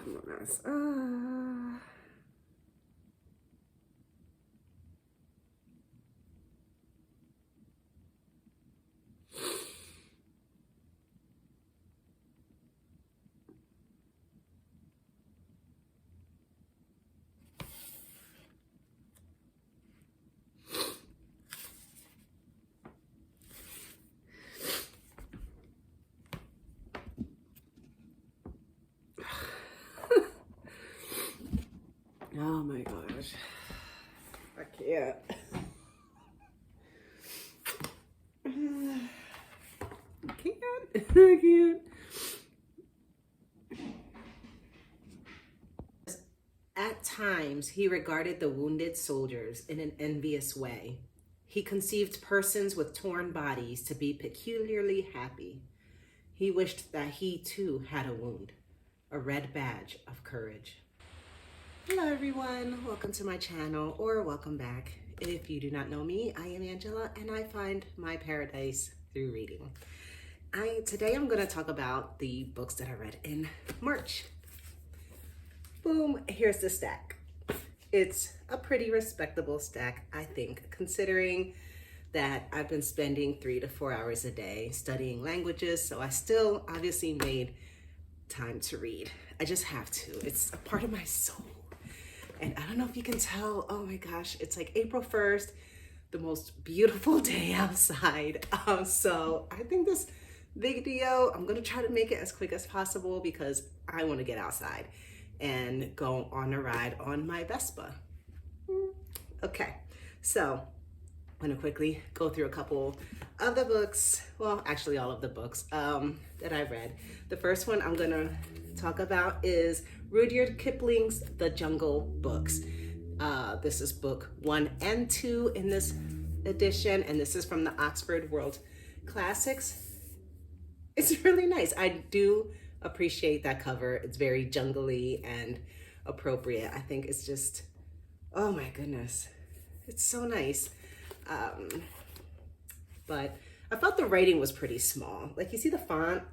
I'm a mess. Oh my gosh. I can't. I can't. I can't. At times, he regarded the wounded soldiers in an envious way. He conceived persons with torn bodies to be peculiarly happy. He wished that he too had a wound, a red badge of courage. Hello everyone, welcome to my channel, or welcome back. If you do not know me, I am Angela and I find my paradise through reading. Today I'm going to talk about the books that I read in March. Boom, here's the stack. It's a pretty respectable stack, I think, considering that I've been spending 3 to 4 hours a day studying languages, so I still obviously made time to read. I just have to. It's a part of my soul. And I don't know if you can tell, oh my gosh, it's like April 1st, the most beautiful day outside. So I think this video, I'm gonna try to make it as quick as possible because I wanna get outside and go on a ride on my Vespa. Okay, so I'm gonna quickly go through a couple of the books, well, actually all of the books that I read. The first one I'm gonna talk about is Rudyard Kipling's The Jungle Books. This is book 1 and 2 in this edition, and this is from the Oxford World Classics. It's really nice. I do appreciate that cover. It's very jungly and appropriate. I think it's just, oh my goodness, it's so nice. But I felt the writing was pretty small. Like, you see the font?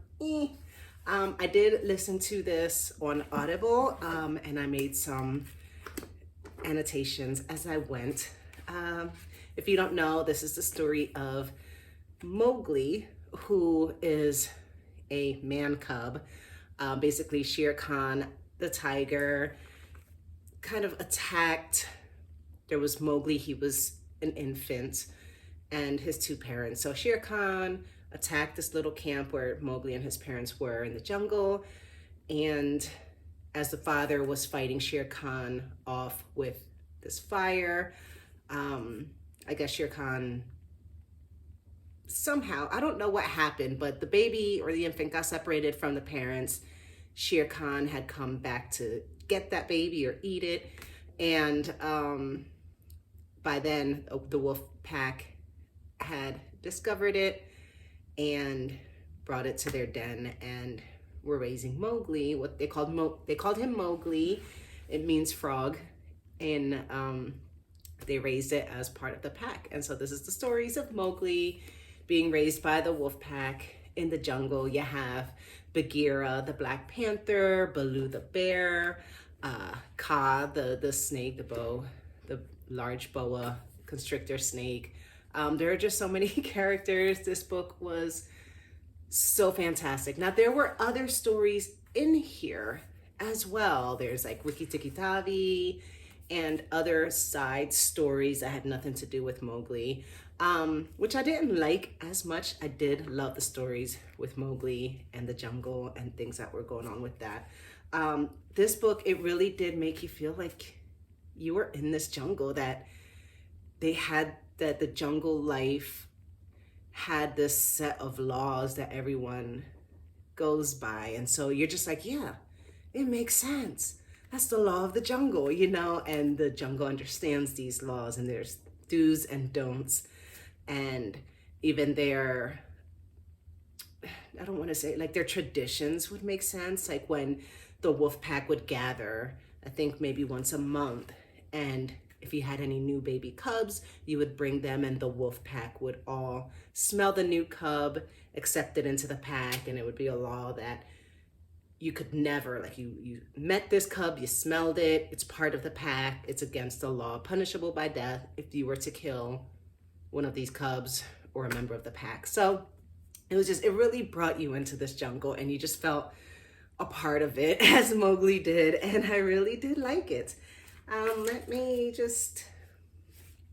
I did listen to this on Audible, and I made some annotations as I went. If you don't know, this is the story of Mowgli, who is a man cub. Basically, Shere Khan, the tiger, kind of attacked. There was Mowgli, he was an infant, and his 2 parents. So Shere Khan attacked this little camp where Mowgli and his parents were in the jungle. And as the father was fighting Shere Khan off with this fire, I guess Shere Khan somehow, I don't know what happened, but the baby or the infant got separated from the parents. Shere Khan had come back to get that baby or eat it. And by then the wolf pack had discovered it and brought it to their den and were raising Mowgli. What they called him Mowgli. It means frog, and they raised it as part of the pack. And so this is the stories of Mowgli being raised by the wolf pack in the jungle. You have Bagheera, the Black Panther, Baloo the bear, Kaa, the snake, the large boa constrictor snake. There are just so many characters. This book was so fantastic. Now, there were other stories in here as well. There's like Wiki Tiki Tavi and other side stories that had nothing to do with Mowgli, which I didn't like as much. I did love the stories with Mowgli and the jungle and things that were going on with that. This book, it really did make you feel like you were in this jungle, that the jungle life had this set of laws that everyone goes by. And so you're just like, yeah, it makes sense. That's the law of the jungle, you know, and the jungle understands these laws, and there's do's and don'ts. And even their, I don't want to say, like, their traditions would make sense. Like when the wolf pack would gather, I think maybe once a month, and if you had any new baby cubs, you would bring them, and the wolf pack would all smell the new cub, accept it into the pack, and it would be a law that you could never, like you met this cub, you smelled it, it's part of the pack, it's against the law, punishable by death if you were to kill one of these cubs or a member of the pack. So it was just, it really brought you into this jungle and you just felt a part of it as Mowgli did. And I really did like it. Let me just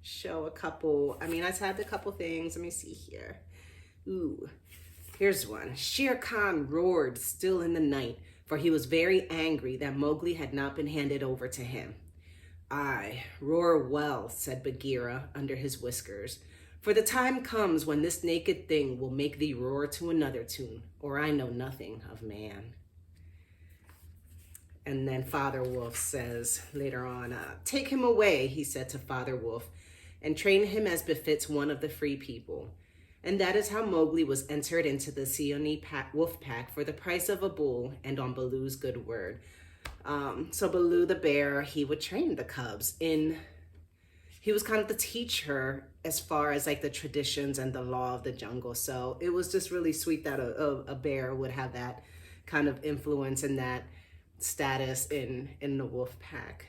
show a couple. I mean, I tabbed a couple things. Let me see here. Ooh, here's one. Shere Khan roared still in the night, for he was very angry that Mowgli had not been handed over to him. "Aye, roar well," said Bagheera under his whiskers, "for the time comes when this naked thing will make thee roar to another tune, or I know nothing of man." And then Father Wolf says later on, "Take him away," he said to Father Wolf, "and train him as befits one of the free people." And that is how Mowgli was entered into the Seeonee wolf pack for the price of a bull and on Baloo's good word. So Baloo the bear, he would train the cubs he was kind of the teacher as far as like the traditions and the law of the jungle. So it was just really sweet that a bear would have that kind of influence and that status in the wolf pack.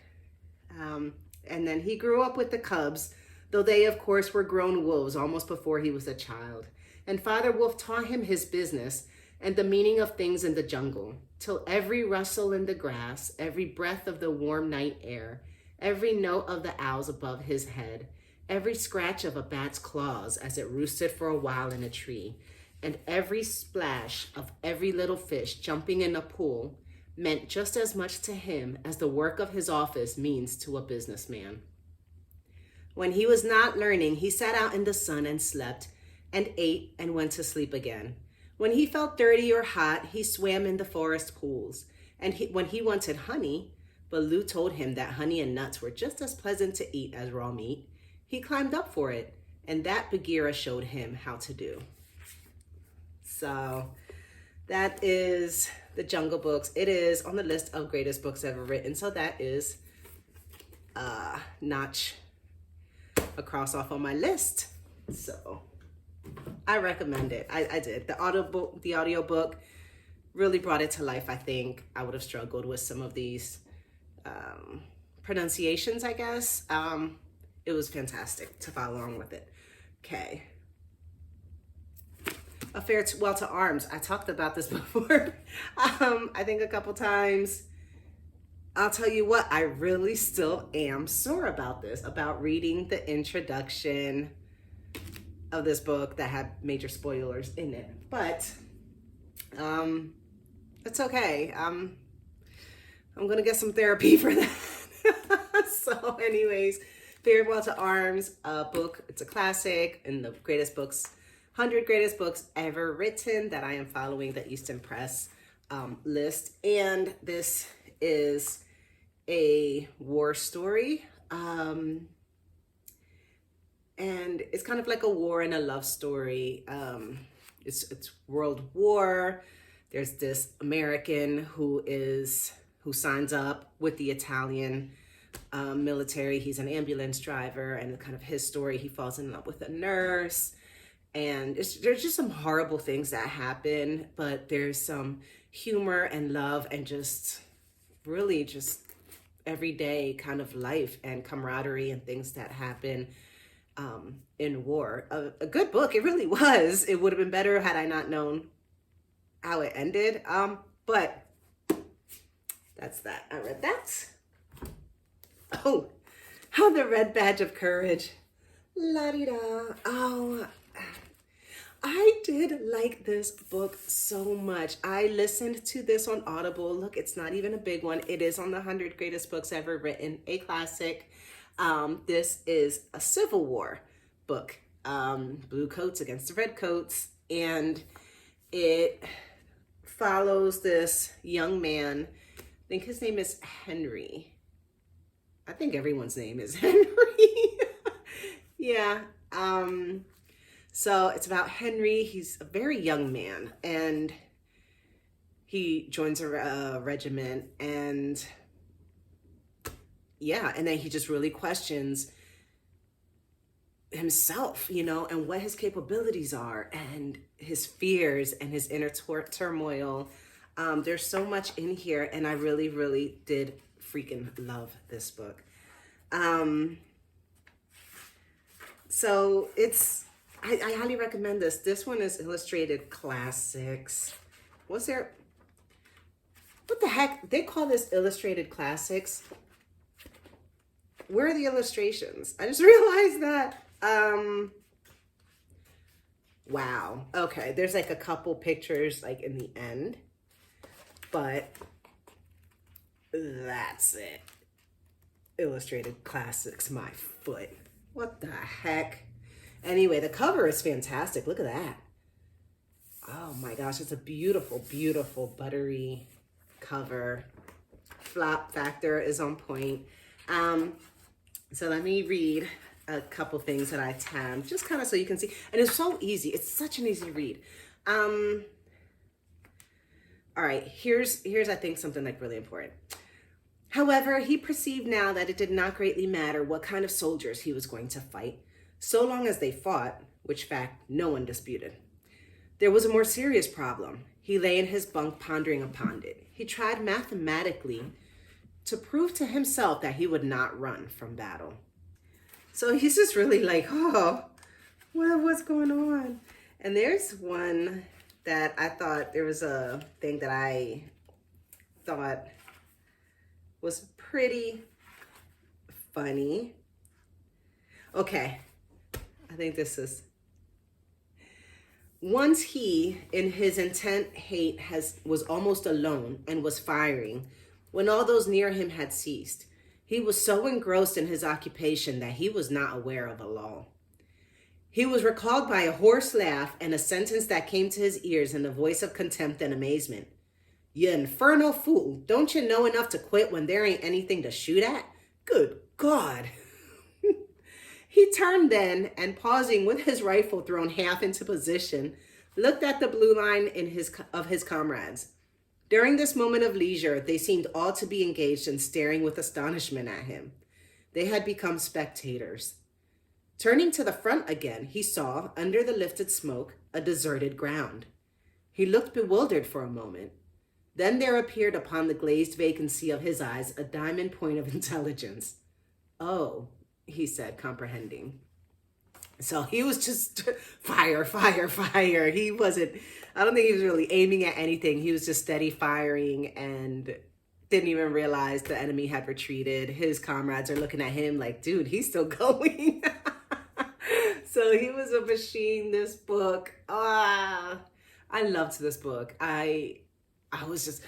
And then he grew up with the cubs, though they of course were grown wolves almost before he was a child. And Father Wolf taught him his business and the meaning of things in the jungle, till every rustle in the grass, every breath of the warm night air, every note of the owls above his head, every scratch of a bat's claws as it roosted for a while in a tree, and every splash of every little fish jumping in a pool meant just as much to him as the work of his office means to a businessman. When he was not learning, he sat out in the sun and slept and ate and went to sleep again. When he felt dirty or hot, he swam in the forest pools. And when he wanted honey, Baloo told him that honey and nuts were just as pleasant to eat as raw meat. He climbed up for it, and that Bagheera showed him how to do. So that is the Jungle Books. It is on the list of greatest books ever written. So that is notch across off on my list. So I recommend it. I did. The audiobook really brought it to life. I think I would have struggled with some of these pronunciations, I guess. It was fantastic to follow along with it. Okay. A Farewell to Arms. I talked about this before. I think a couple times. I'll tell you what, I really still am sore about this, about reading the introduction of this book that had major spoilers in it. But it's okay. I'm gonna get some therapy for that. So anyways, Farewell to Arms, a book. It's a classic in the greatest books, 100 greatest books ever written that I am following the Easton Press list. And this is a war story. And it's kind of like a war and a love story. It's World War. There's this American who signs up with the Italian military. He's an ambulance driver, and kind of his story, he falls in love with a nurse. And there's just some horrible things that happen, but there's some humor and love and just really just everyday kind of life and camaraderie and things that happen in war. A good book. It really was. It would have been better had I not known how it ended. But that's that. I read that. Oh, the Red Badge of Courage. La-di-da. Oh, I did like this book so much. I listened to this on Audible. Look, it's not even a big one. It is on the 100 greatest books ever written, a classic. This is a Civil War book, blue coats against the red coats, and it follows this young man. I think his name is Henry. I think everyone's name is Henry. Yeah. So it's about Henry. He's a very young man, and he joins a regiment, and yeah, and then he just really questions himself, and what his capabilities are, and his fears, and his inner turmoil. There's so much in here, and I really, really did freaking love this book. So I highly recommend this. This one is Illustrated Classics. What the heck? They call this Illustrated Classics. Where are the illustrations? I just realized that. Wow. Okay, there's like a couple pictures like in the end, but that's it. Illustrated Classics, my foot. What the heck? Anyway, the cover is fantastic. Look at that. Oh my gosh, it's a beautiful, beautiful buttery cover. Flop factor is on point. So let me read a couple things that I tabbed, just kind of so you can see. And it's so easy. It's such an easy read. All right, here's I think something like really important. However, he perceived now that it did not greatly matter what kind of soldiers he was going to fight, so long as they fought, which fact no one disputed. There was a more serious problem. He lay in his bunk pondering upon it. He tried mathematically to prove to himself that he would not run from battle. So he's just really like, oh, what's going on? And there's one that I thought, there was a thing that I thought was pretty funny. Okay, I think this is, once he, in his intent hate, was almost alone and was firing, when all those near him had ceased. He was so engrossed in his occupation that he was not aware of a lull. He was recalled by a hoarse laugh and a sentence that came to his ears in a voice of contempt and amazement. "You infernal fool, don't you know enough to quit when there ain't anything to shoot at? Good God." He turned then, and pausing with his rifle thrown half into position, looked at the blue line of his comrades. During this moment of leisure, they seemed all to be engaged in staring with astonishment at him. They had become spectators. Turning to the front again, he saw, under the lifted smoke, a deserted ground. He looked bewildered for a moment. Then there appeared upon the glazed vacancy of his eyes a diamond point of intelligence. "Oh," he said, comprehending. So he was just fire, fire, fire. He wasn't, I don't think he was really aiming at anything. He was just steady firing and didn't even realize the enemy had retreated. His comrades are looking at him like, dude, he's still going. So he was a machine, this book. I loved this book. I was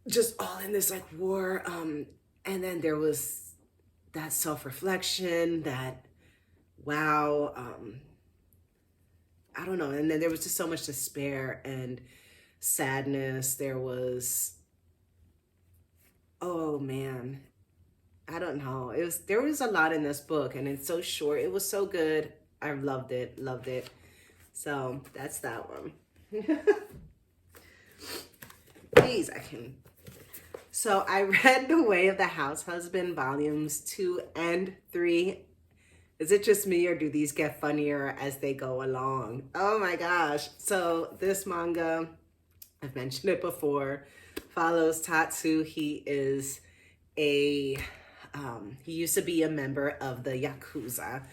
just all in this like war. And then there was that self-reflection, that wow, I don't know. And then there was just so much despair and sadness. There was, oh man, I don't know. There was a lot in this book, and it's so short. It was so good. I loved it, loved it. So that's that one. Please, I can. So I read The Way of the Househusband, volumes 2 and 3. Is it just me, or do these get funnier as they go along? Oh my gosh. So this manga, I've mentioned it before, follows Tatsu. He is he used to be a member of the Yakuza,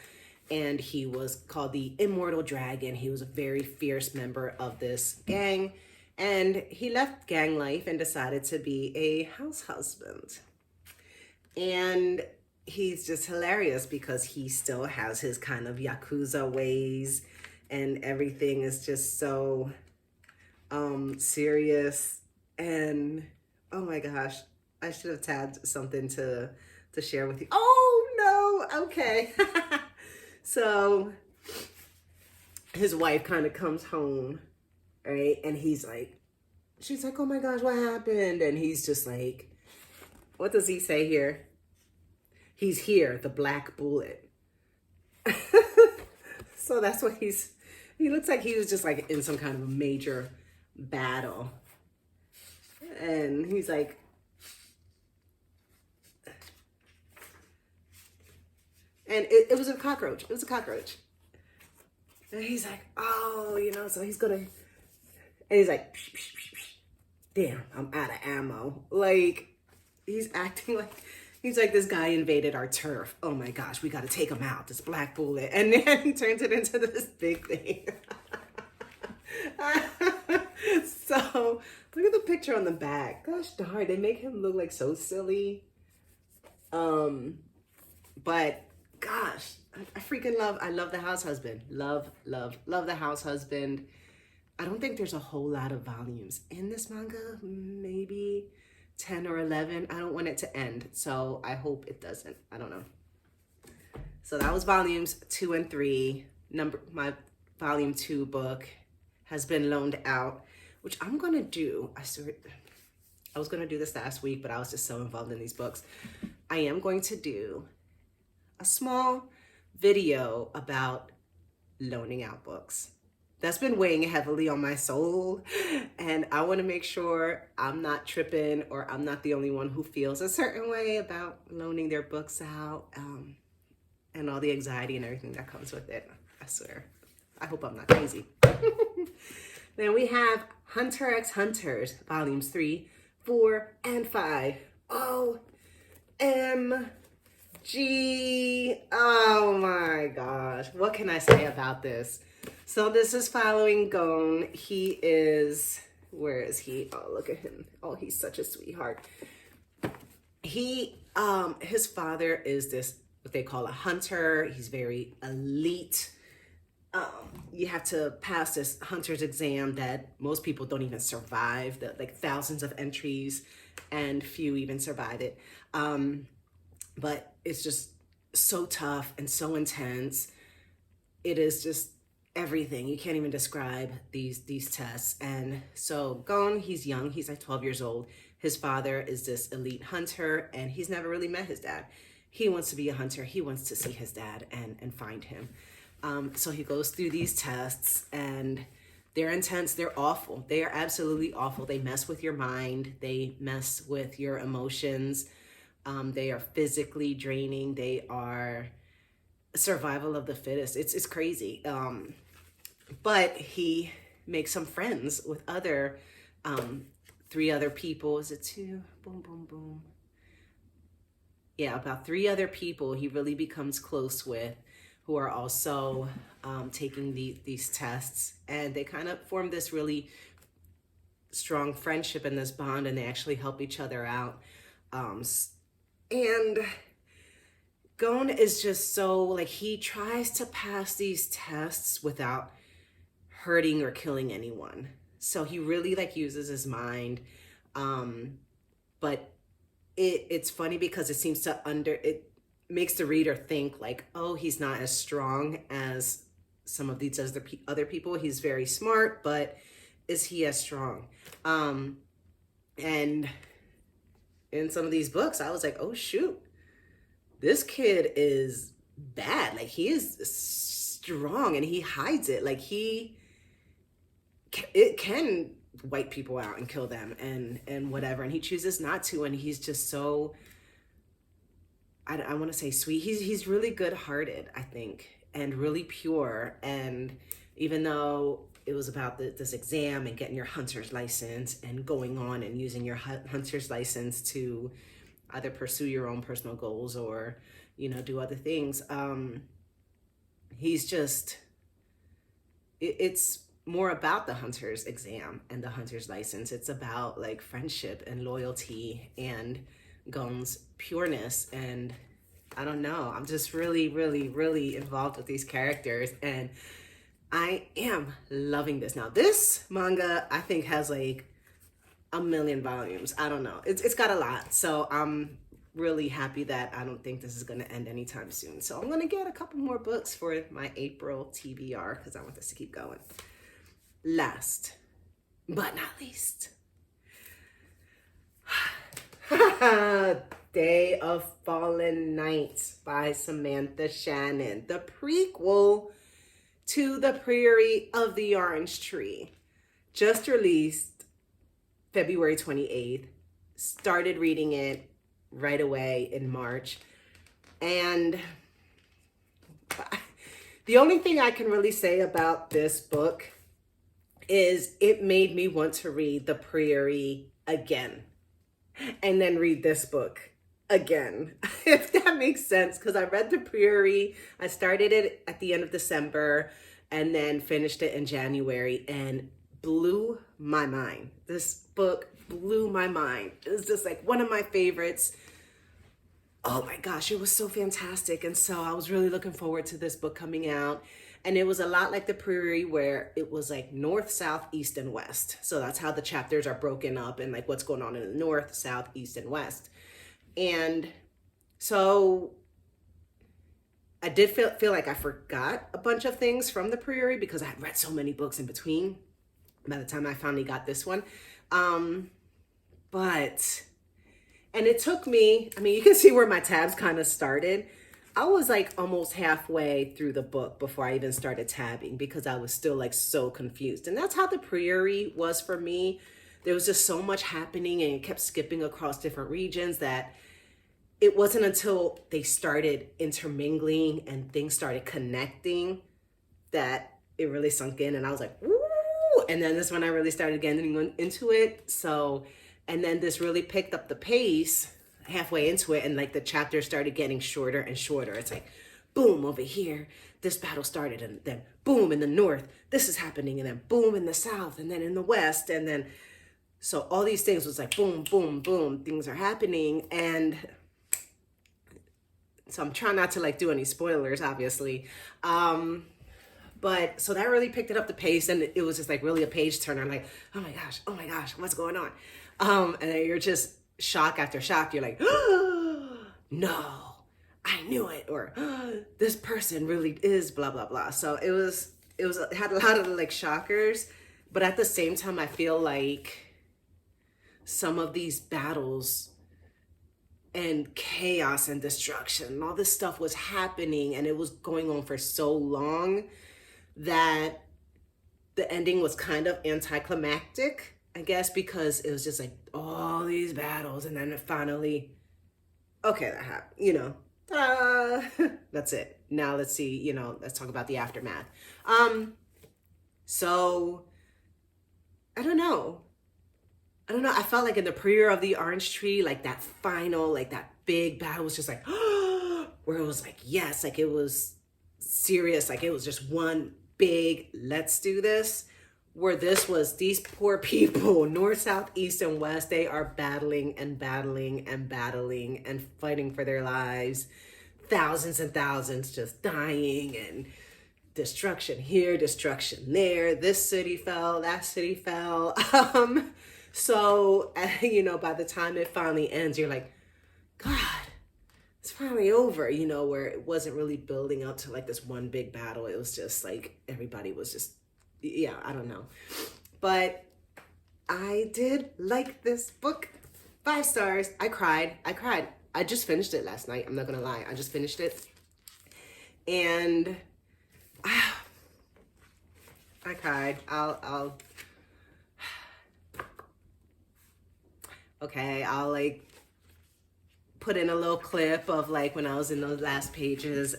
and he was called the Immortal Dragon. He was a very fierce member of this gang, and he left gang life and decided to be a house husband. And he's just hilarious because he still has his kind of Yakuza ways, and everything is just so serious. And oh my gosh, I should have tagged something to share with you. Oh no, okay. So his wife kind of comes home, right? And he's like, she's like, "Oh my gosh, what happened?" And he's just like, what does he say here? He's here, the Black Bullet. So that's what he looks like he was just like in some kind of a major battle. And he's like, and it was a cockroach. It was a cockroach. And he's like, oh, so he's gonna, And he's like, psh, psh, psh, psh. Damn, I'm out of ammo. Like, he's acting like he's like, this guy invaded our turf. Oh my gosh, we got to take him out, this black bullet. And then he turns it into this big thing. So look at the picture on the back. Gosh darn, they make him look like so silly. But gosh, I freaking I love the Househusband. Love the Househusband. I don't think there's a whole lot of volumes in this manga, maybe 10 or 11. I don't want it to end, so I hope it doesn't. I don't know. So that was volumes 2 and 3. My volume 2 book has been loaned out, which I'm gonna do. I was gonna do this last week, but I was just so involved in these books. I am going to do a small video about loaning out books. That's been weighing heavily on my soul, and I want to make sure I'm not tripping or I'm not the only one who feels a certain way about loaning their books out, and all the anxiety and everything that comes with it. I swear. I hope I'm not crazy. Then we have Hunter x Hunters, volumes 3, 4, and 5. OMG. Oh my gosh. What can I say about this? So this is following Gon. He is, where is he? Oh, look at him. Oh, he's such a sweetheart. His father is this, what they call a hunter. He's very elite. You have to pass this hunter's exam that most people don't even survive, like thousands of entries, and few even survive it. But it's just so tough and so intense. It is just everything. You can't even describe these tests. And so Gon, he's young. He's like 12 years old. His father is this elite hunter, and he's never really met his dad. He wants to be a hunter. He wants to see his dad and find him. So he goes through these tests, and they're intense. They're awful. They are absolutely awful. They mess with your mind. They mess with your emotions. They are physically draining. They are survival of the fittest. It's crazy. But he makes some friends with other 3 other people. Is it 2? Boom, boom, boom. Yeah, about 3 other people he really becomes close with, who are also taking these tests. And they kind of form this really strong friendship and this bond, and they actually help each other out. And Gon is just so, like, he tries to pass these tests without hurting or killing anyone. So he really, like, uses his mind. But it's funny because it seems to it makes the reader think like, oh, he's not as strong as some of these other people. He's very smart, but is he as strong? And in some of these books, I was like, oh shoot, this kid is bad. Like, he is strong and he hides it. Like, it can wipe people out and kill them and whatever. And he chooses not to. And he's just so, I want to say sweet. He's really good-hearted, I think, and really pure. And even though it was about this exam and getting your hunter's license and going on and using your hunter's license to either pursue your own personal goals or, you know, do other things, he's just, it's more about the hunter's exam and the hunter's license. It's about, like, friendship and loyalty and Gon's pureness. And I don't know, I'm just really, really, really involved with these characters, and I am loving this. Now, this manga, I think, has like 1 million volumes. I don't know. It's got a lot. So I'm really happy that I don't think this is going to end anytime soon. So I'm going to get a couple more books for my April TBR because I want this to keep going. Last but not least, Day of Fallen Nights by Samantha Shannon, the prequel to The Prairie of the Orange Tree. Just released February 28th. Started reading it right away in March. And the only thing I can really say about this book is it made me want to read The Prairie again and then read this book again, if that makes sense. Because I read The Prairie, I started it at the end of December and then finished it in January and blew my mind. This book blew my mind. It was just like one of my favorites. Oh my gosh, it was so fantastic. And so I was really looking forward to this book coming out. And it was a lot like The Prairie, where it was like north, south, east, and west. So that's how the chapters are broken up, and like what's going on in the north, south, east, and west. And so I did feel like I forgot a bunch of things from The Prairie because I had read so many books in between by the time I finally got this one. And it took me, I mean, you can see where my tabs kind of started. I was like almost halfway through the book before I even started tabbing because I was still like so confused. And that's how The Prairie was for me. There was just so much happening and it kept skipping across different regions that it wasn't until they started intermingling and things started connecting that it really sunk in. And I was like, woo! And then this when I really started getting into it. So, and then this really picked up the pace halfway into it, and like the chapters started getting shorter and shorter. It's like, boom, over here, this battle started, and then boom, in the north, this is happening, and then boom, in the south, and then in the west, and then, so all these things was like, boom, boom, boom, things are happening, and so I'm trying not to like do any spoilers, obviously, but so that really picked it up the pace, and it was just like really a page turner. I'm like, oh my gosh, what's going on? And then you're just shock after shock. You're like, oh, no, I knew it, or oh, this person really is blah blah blah. So it had a lot of like shockers, but at the same time, I feel like some of these battles and chaos and destruction and all this stuff was happening, and it was going on for so long that the ending was kind of anticlimactic, I guess, because it was just like all these battles, and then it finally, okay, that happened, that's it. Now let's see, let's talk about the aftermath. So I don't know. I felt like in The Prayer of the Orange Tree, like that final, like that big battle was just like, where it was like, yes, like it was serious, like it was just one big, let's do this. Where this was, these poor people, north, south, east, and west, they are battling and battling and battling and fighting for their lives. Thousands and thousands just dying, and destruction here, destruction there. This city fell, that city fell. So, by the time it finally ends, you're like, God, it's finally over, where it wasn't really building up to like this one big battle. It was just like everybody was just, yeah, I don't know. But I did like this book. 5 stars. I cried. I just finished it last night. I'm not going to lie. I just finished it. And I cried. I'll like put in a little clip of like when I was in those last pages,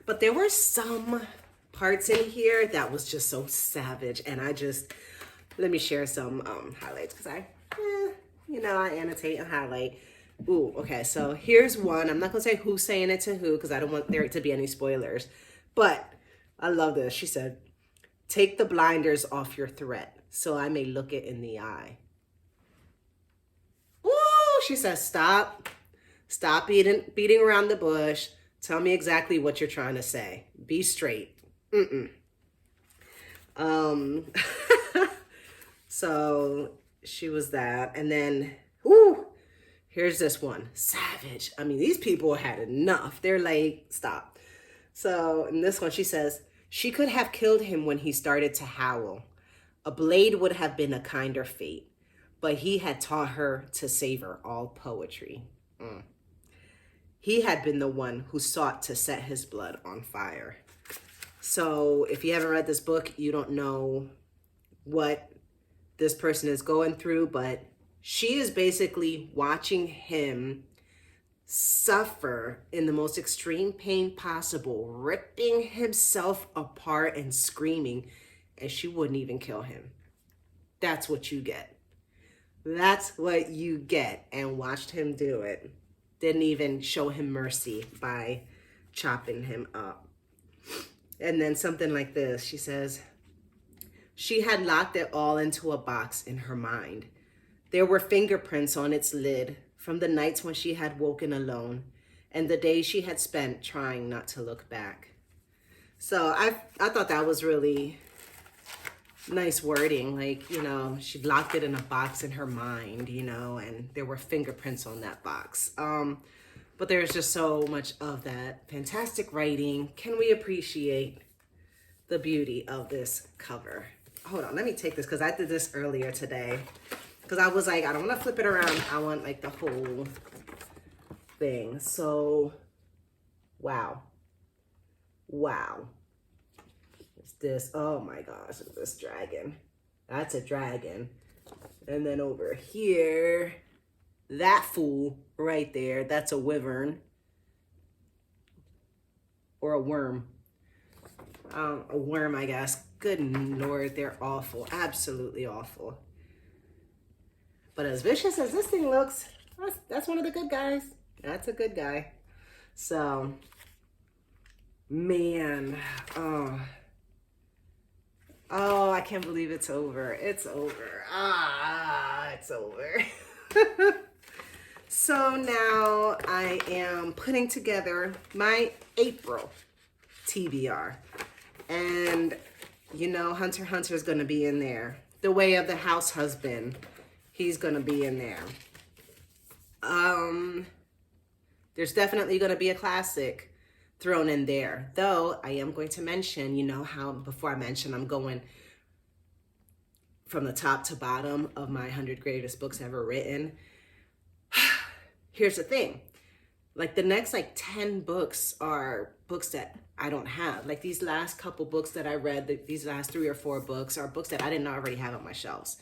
but there were some parts in here that was just so savage, and let me share some highlights, because I annotate and highlight. Ooh, okay, so here's one. I'm not gonna say who's saying it to who, because I don't want there to be any spoilers, but I love this. She said, take the blinders off your threat so I may look it in the eye. Ooh, she says, stop beating around the bush. Tell me exactly what you're trying to say. Be straight. So she was that. And then, here's this one. Savage. I mean, these people had enough. They're like, stop. So in this one, she says, she could have killed him when he started to howl. A blade would have been a kinder fate, but he had taught her to savor all poetry. He had been the one who sought to set his blood on fire. So if you haven't read this book, you don't know what this person is going through, but she is basically watching him suffer in the most extreme pain possible, ripping himself apart and screaming. and she wouldn't even kill him. That's what you get. That's what you get. And watched him do it. Didn't even show him mercy by chopping him up. And then something like this. She says, she had locked it all into a box in her mind. There were fingerprints on its lid from the nights when she had woken alone and the days she had spent trying not to look back. So I thought that was really nice wording. Like, you know, she locked it in a box in her mind, you know, and there were fingerprints on that box. But there's just so much of that fantastic writing. Can we appreciate the beauty of this cover? Hold on, let me take this because I did this earlier today. Because I was like, I don't want to flip it around. I want like the whole thing. So, wow. Wow. What's this? Oh my gosh, look at this dragon. That's a dragon. And then over here, that fool right there, that's a wyvern. Or a worm. A worm, I guess. Good Lord, they're awful. Absolutely awful. But as vicious as this thing looks, that's one of the good guys. That's a good guy. So, man. Oh, I can't believe it's over. It's over. It's over. So now I am putting together my April TBR. And, you know, Hunter x Hunter is going to be in there. The Way of the Househusband, he's going to be in there. There's definitely going to be a classic thrown in there. Though, I am going to mention, you know how before I mentioned I'm going from the top to bottom of my 100 greatest books ever written. Here's the thing. Like the next 10 books are books that I don't have. Like these last couple books that I read, these last 3 or 4 books are books that I didn't already have on my shelves.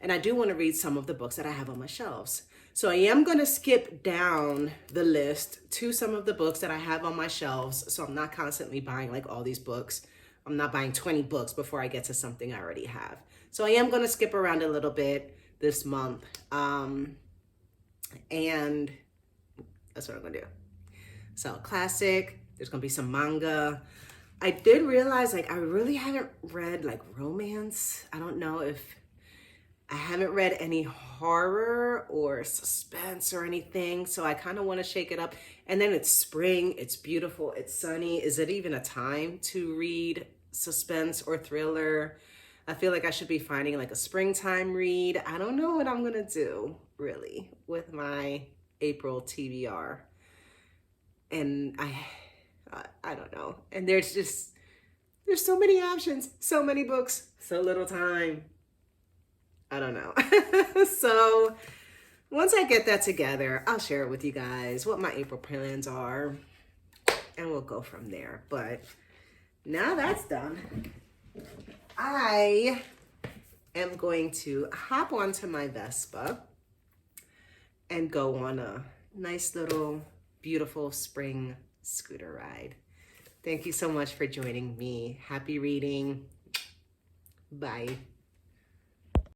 And I do want to read some of the books that I have on my shelves. So I am going to skip down the list to some of the books that I have on my shelves. So I'm not constantly buying like all these books. I'm not buying 20 books before I get to something I already have. So I am going to skip around a little bit this month. And that's what I'm going to do. So classic, there's going to be some manga. I did realize I really haven't read romance. I don't know if I haven't read any horror or suspense or anything. So I kind of want to shake it up. And then it's spring, it's beautiful, it's sunny. Is it even a time to read suspense or thriller? I feel like I should be finding a springtime read. I don't know what I'm going to do really with my April TBR. And I don't know. And there's so many options, so many books, so little time. I don't know. So once I get that together, I'll share it with you guys, what my April plans are, and we'll go from there. But now that's done, I am going to hop onto my Vespa and go on a nice little beautiful spring scooter ride. Thank you so much for joining me. Happy reading. Bye.